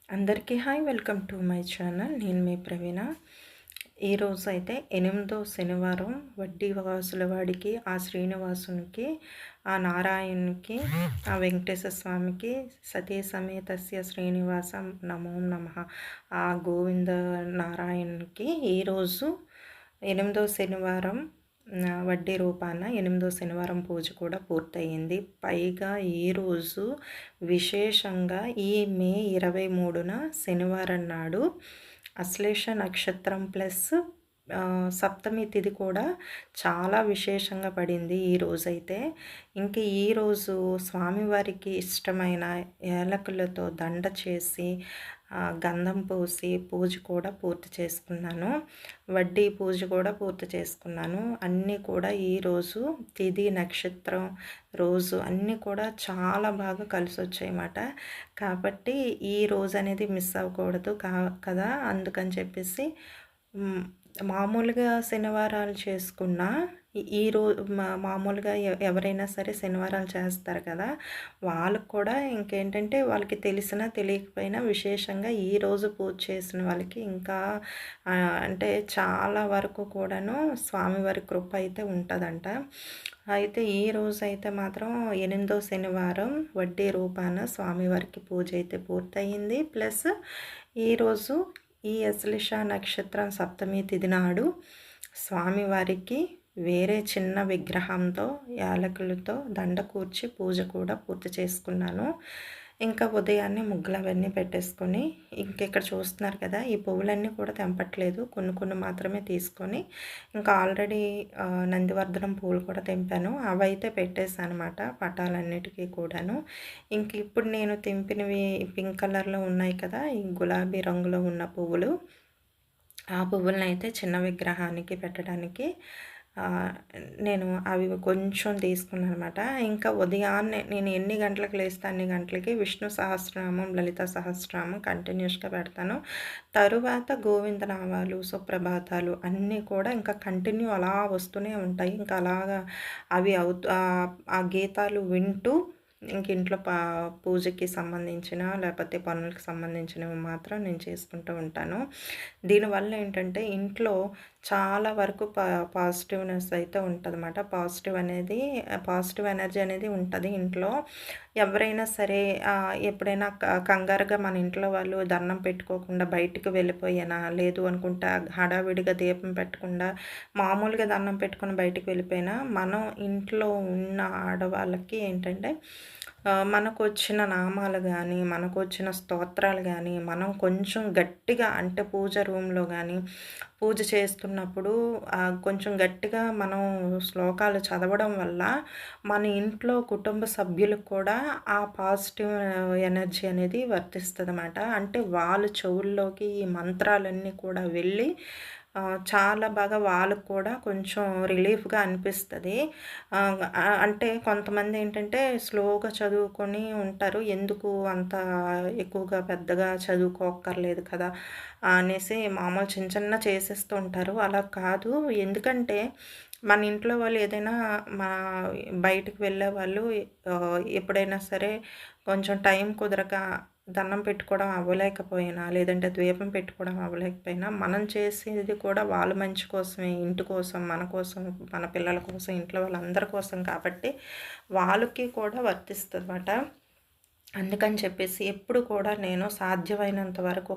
అందరికీ hi, welcome to my channel. నేను మీ ప్రవీణ. ఈరోజు అయితే 8వ శనివారం వడ్డీ వాసుల వాడికి, ఆ శ్రీనివాసునికి, ఆ నారాయణునికి, ఆ వెంకటేశ్వర స్వామికి, సతీ సమేతస్య శ్రీనివాసం నమో నమః, ఆ గోవింద నారాయణునికి ఈరోజు 8వ శనివారం వడ్డీ రూపాన 8వ శనివారం పూజ కూడా పూర్తయింది. పైగా ఈరోజు విశేషంగా ఈ మే 23న శనివారం నాడు అశ్లేష నక్షత్రం ప్లస్ సప్తమి తిథి కూడా చాలా విశేషంగా పడింది ఈరోజైతే. ఇంక ఈరోజు స్వామివారికి ఇష్టమైన ఏలకులతో దండ చేసి గంధం పూసి పూజ కూడా పూర్తి చేసుకున్నాను. వడ్డీ పూజ కూడా పూర్తి చేసుకున్నాను. అన్నీ కూడా ఈరోజు తిథి నక్షత్రం రోజు అన్నీ కూడా చాలా బాగా కలిసి వచ్చాయన్నమాట. కాబట్టి ఈ రోజు అనేది మిస్ అవ్వకూడదు కదా, అందుకని చెప్పేసి మామూలుగా శనివారాలు చేసుకున్నా మామూలుగా ఎవరైనా సరే శనివారాలు చేస్తారు కదా, వాళ్ళకు కూడా ఇంకేంటంటే వాళ్ళకి తెలిసినా తెలియకపోయినా విశేషంగా ఈరోజు పూజ చేసిన వాళ్ళకి ఇంకా అంటే చాలా వరకు కూడాను స్వామివారి కృప అయితే ఉంటుందంట. అయితే ఈరోజు అయితే మాత్రం 8వ శనివారం వడ్డీ రూపాన స్వామివారికి పూజ అయితే పూర్తయింది. ప్లస్ ఈరోజు ఈ అశ్లేష నక్షత్రం సప్తమి తిథి నాడు స్వామివారికి వేరే చిన్న విగ్రహంతో యాలకులతో దండ కూర్చి పూజ కూడా పూర్తి చేసుకున్నాను. ఇంకా ఉదయాన్నే ముగ్గులు అవన్నీ పెట్టేసుకొని ఇంకెక్కడ చూస్తున్నారు కదా, ఈ పువ్వులన్నీ కూడా తెంపట్లేదు, కొన్ని కొన్ని మాత్రమే తీసుకొని ఇంకా ఆల్రెడీ నందివర్ధనం పువ్వులు కూడా తెంపాను, అవైతే పెట్టేసాను అనమాట పటాలన్నిటికీ కూడాను. ఇంక ఇప్పుడు నేను తెంపినవి పింక్ కలర్లో ఉన్నాయి కదా, ఈ గులాబీ రంగులో ఉన్న పువ్వులు, ఆ పువ్వులను అయితే చిన్న విగ్రహానికి పెట్టడానికి నేను అవి కొంచెం తీసుకున్నాను అనమాట. ఇంకా ఉదయాన్నే నేను ఎన్ని గంటలకు లేస్తే అన్ని గంటలకి విష్ణు సహస్రనామం, లలిత సహస్రనామం కంటిన్యూస్గా పెడతాను. తరువాత గోవిందనామాలు, సుప్రభాతాలు అన్నీ కూడా ఇంకా కంటిన్యూ అలా వస్తూనే ఉంటాయి. ఇంకా అలాగా అవి ఆ గీతాలు వింటూ ఇంక ఇంట్లో పూజకి సంబంధించిన లేకపోతే పనులకు సంబంధించినవి మాత్రం నేను చేసుకుంటూ ఉంటాను. దీనివల్ల ఏంటంటే ఇంట్లో చాలా వరకు పాజిటివ్నెస్ అయితే ఉంటుందన్నమాట. పాజిటివ్ ఎనర్జీ అనేది ఉంటుంది ఇంట్లో. ఎవరైనా సరే ఎప్పుడైనా కంగారుగా మన ఇంట్లో వాళ్ళు దండం పెట్టుకోకుండా బయటికి వెళ్ళిపోయినా, లేదు అనుకుంటా హడావిడిగా దీపం పెట్టకుండా మామూలుగా దండం పెట్టుకొని బయటికి వెళ్ళిపోయినా, మనం ఇంట్లో ఉన్న ఆడవాళ్ళకి ఏంటంటే మనకొచ్చిన నామాలు కానీ, మనకొచ్చిన స్తోత్రాలు కానీ మనం కొంచెం గట్టిగా అంటే పూజ రూమ్లో కానీ పూజ చేస్తున్నప్పుడు కొంచెం గట్టిగా మనం శ్లోకాలు చదవడం వల్ల మన ఇంట్లో కుటుంబ సభ్యులకు కూడా ఆ పాజిటివ్ ఎనర్జీ అనేది వర్తిస్తుందన్నమాట. అంటే వాళ్ళ చెవుల్లోకి ఈ మంత్రాలన్నీ కూడా వెళ్ళి చాలా బాగా వాళ్ళకు కూడా కొంచెం రిలీఫ్‌గా అనిపిస్తది. అంటే కొంతమంది ఏంటంటే స్లోగా చదువుకొని ఉంటారు. ఎందుకు అంత ఎక్కువగా పెద్దగా చదువుకోక్కర్లేదు కదా అనేసి మామూలు చిన్న చిన్న చేసేస్తూ ఉంటారు. అలా కాదు. ఎందుకంటే మన ఇంట్లో వాళ్ళు ఏదైనా మా బయటికి వెళ్ళేవాళ్ళు ఎప్పుడైనా సరే కొంచెం టైం కుదరక దండం పెట్టుకోవడం అవ్వలేకపోయినా, లేదంటే దీపం పెట్టుకోవడం అవ్వలేకపోయినా, మనం చేసేది కూడా వాళ్ళ మంచి కోసమే, ఇంటి కోసం, మన కోసం, మన పిల్లల కోసం, ఇంట్లో వాళ్ళందరి కోసం కాబట్టి వాళ్ళకి కూడా వర్తిస్తుందన్నమాట. అందుకని చెప్పేసి ఎప్పుడు కూడా నేను సాధ్యమైనంత వరకు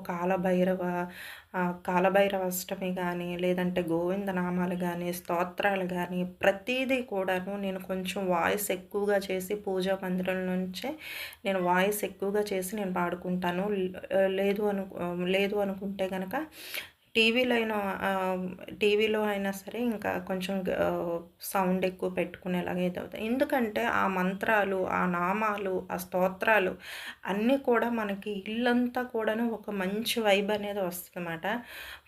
కాలభైరవ అష్టమి కానీ, లేదంటే గోవింద నామాలు కానీ, స్తోత్రాలు కానీ ప్రతీదీ కూడాను నేను కొంచెం వాయిస్ ఎక్కువగా చేసి పూజా మందిరం నుంచే నేను వాయిస్ ఎక్కువగా చేసి నేను పాడుకుంటాను. లేదు అనుకుంటే గనక టీవీలో అయినా సరే ఇంకా కొంచెం సౌండ్ ఎక్కువ పెట్టుకునేలాగా అవుతాయి. ఎందుకంటే ఆ మంత్రాలు, ఆ నామాలు, ఆ స్తోత్రాలు అన్నీ కూడా మనకి ఇల్లంతా కూడాను ఒక మంచి వైబ్ అనేది వస్తుందన్నమాట.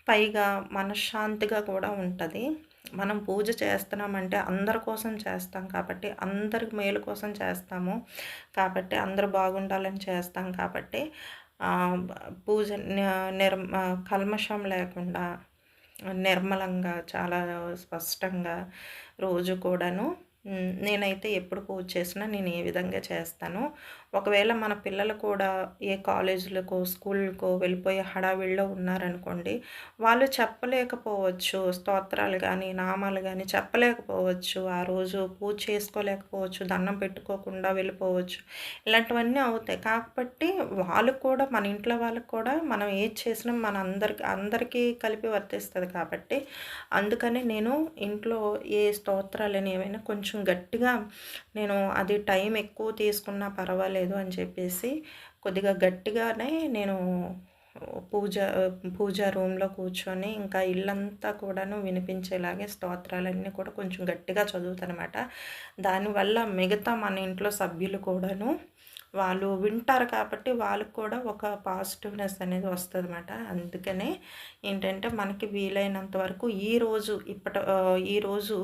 పైగా మనశ్శాంతిగా కూడా ఉంటుంది. మనం పూజ చేస్తున్నామంటే అందరి కోసం చేస్తాం కాబట్టి, అందరి మేలు కోసం చేస్తాము కాబట్టి, అందరూ బాగుండాలని చేస్తాం కాబట్టి పూజ కల్మషం లేకుండా నిర్మలంగా చాలా స్పష్టంగా రోజు కూడాను నేనైతే ఎప్పుడు పూజ చేసినా నేను ఏ విధంగా చేస్తాను. ఒకవేళ మన పిల్లలు కూడా ఏ కాలేజీలకో, స్కూలుకో వెళ్ళిపోయే హడావిడిలో ఉన్నారనుకోండి, వాళ్ళు చెప్పలేకపోవచ్చు. స్తోత్రాలు గానీ, నామాలు గానీ చెప్పలేకపోవచ్చు. ఆ రోజు పూజ చేసుకోలేకపోవచ్చు. దండం పెట్టుకోకుండా వెళ్ళిపోవచ్చు. ఇలాంటివన్నీ అవుతాయి. కాబట్టి వాళ్ళకి కూడా మన ఇంట్లో వాళ్ళకి కూడా మనం ఏది చేసినా అందరికీ కలిపి వర్తిస్తది కాబట్టి, అందుకని నేను ఇంట్లో ఏ స్తోత్రాలని ఏవైనా కొంచెం గట్టిగా నేను అది టైం ఎక్కువ తీసుకున్నా పర్వాలేదు అని చెప్పేసి కొద్దిగా గట్టిగానే నేను పూజ పూజా రూమ్‌లో కూర్చొని ఇంకా ఇల్లంతా కూడాను వినిపించేలాగే స్తోత్రాలన్నీ కూడా కొంచెం గట్టిగా చదువుతానమాట. దానివల్ల మిగతా మన ఇంట్లో సభ్యులు కూడాను వాళ్ళు వింటారు కాబట్టి వాళ్ళకి కూడా ఒక పాజిటివ్‌నెస్ అనేది వస్తదనమాట. అందుకనే ఏంటంటే మనకి వీలైనంత వరకు ఈరోజు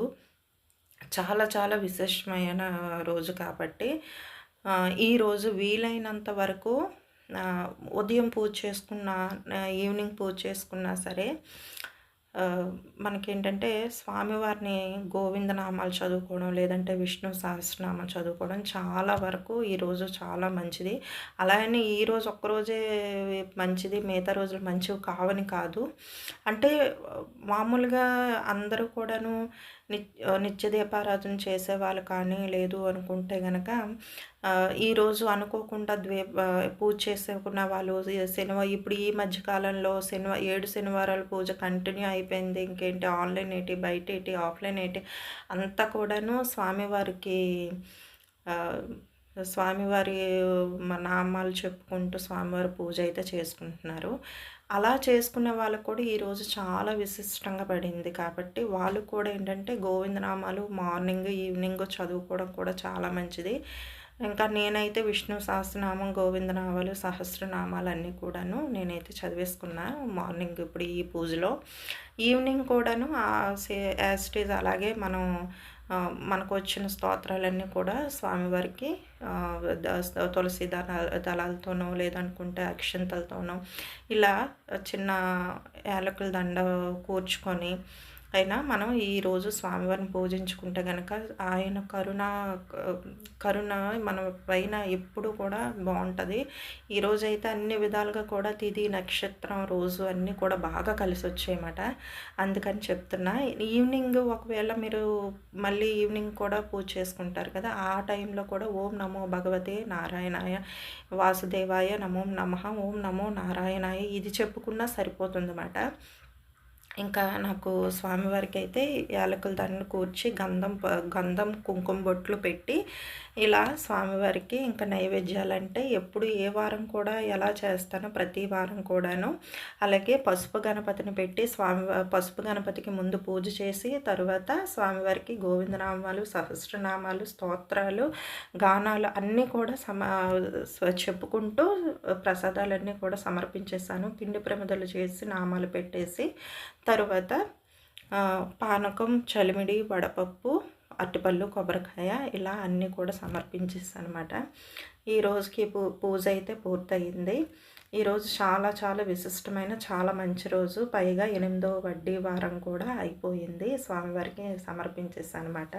చాలా చాలా విశేషమైన రోజు కాబట్టి ఈరోజు వీలైనంత వరకు ఆహ్, ఉదయం పూజ చేసుకున్నా, ఈవినింగ్ పూజ చేసుకున్నా సరే మనకేంటంటే స్వామివారిని గోవిందనామాలు చదువుకోవడం, లేదంటే విష్ణు సహస్రనామం చదువుకోవడం చాలా వరకు ఈరోజు చాలా మంచిది. అలా అని ఈరోజు ఒక్కరోజే మంచిది, మిగతా రోజులు మంచివి కావని కాదు. అంటే మామూలుగా అందరూ కూడాను నిత్య దీపారాధన చేసేవాళ్ళు కానీ, లేదు అనుకుంటే గనక ఈరోజు అనుకోకుండా పూజ చేసుకున్న వాళ్ళు ఇప్పుడు ఈ మధ్య కాలంలో 7 శనివారాల పూజ కంటిన్యూ అయిపోయింది. ఇంకేంటి ఆన్‌లైన్ ఏటి, బయటేటి, ఆఫ్‌లైన్ ఏటి అంతా కూడాను ఆహ్, స్వామివారి నామాలు చెప్పుకుంటూ స్వామివారి పూజ అయితే చేసుకుంటున్నారు. అలా చేసుకునే వాళ్ళకి కూడా ఈరోజు చాలా విశిష్టంగా పడింది. కాబట్టి వాళ్ళు కూడా ఏంటంటే గోవిందనామాలు మార్నింగ్, ఈవినింగ్ చదువుకోవడం కూడా చాలా మంచిది. ఇంకా నేనైతే విష్ణు సహస్రనామం, గోవిందనామాలు, సహస్రనామాలన్నీ కూడాను నేనైతే చదివేసుకున్నా మార్నింగ్ ఇప్పుడు ఈ పూజలో. ఈవినింగ్ కూడాను యాజ్ ఇట్ ఈజ్ అలాగే మనం మనకొచ్చిన స్తోత్రాలన్నీ కూడా స్వామివారికి తులసి దళాలతోనో లేదనుకుంటే అక్షింతలతోనో ఇలా చిన్న యాలకుల దండ కూర్చుకొని అయినా మనం ఈరోజు స్వామివారిని పూజించుకుంటే గనక ఆయన కరుణ మన పైన ఎప్పుడు కూడా బావుంటది. ఈరోజైతే అన్ని విధాలుగా కూడా తిథి, నక్షత్రం, రోజు అన్నీ కూడా బాగా కలిసొచ్చాయన్నమాట. అందుకని చెప్తున్నా. ఈవినింగ్ ఒకవేళ మీరు మళ్ళీ ఈవినింగ్ కూడా పూజ చేసుకుంటారు కదా! ఆ టైంలో కూడా ఓం నమో భగవతే నారాయణాయ వాసుదేవాయ నమో నమః ఓం నమో నారాయణాయ ఇది చెప్పుకున్నా సరిపోతుందన్నమాట. ఇంకా నాకు స్వామివారికైతే యాలకుల దండ కూర్చి గంధం, కుంకుమ బొట్లు పెట్టి ఇలా స్వామివారికి ఇంకా నైవేద్యాలంటే ఎప్పుడు ఏ వారం కూడా ఎలా చేస్తానో ప్రతి వారం కూడాను అలాగే పసుపు గణపతిని పెట్టి పసుపు గణపతికి ముందు పూజ చేసి తరువాత స్వామివారికి గోవిందనామాలు, సహస్రనామాలు, స్తోత్రాలు, గానాలు అన్నీ కూడా చెప్పుకుంటూ ప్రసాదాలన్నీ కూడా సమర్పించేసాను. పిండి ప్రమిదలు చేసి నామాలు పెట్టేసి తరువాత పానకం, చలిమిడి, వడపప్పు, అరటిపళ్ళు, కొబ్బరికాయ ఇలా అన్నీ కూడా సమర్పించేసానమాట. ఈ రోజుకి పూజ అయితే పూర్తయింది. ఈరోజు చాలా చాలా విశిష్టమైన చాలా మంచి రోజు. పైగా 8వ వడ్డీ వారం కూడా అయిపోయింది. స్వామివారికి సమర్పించేసానమాట.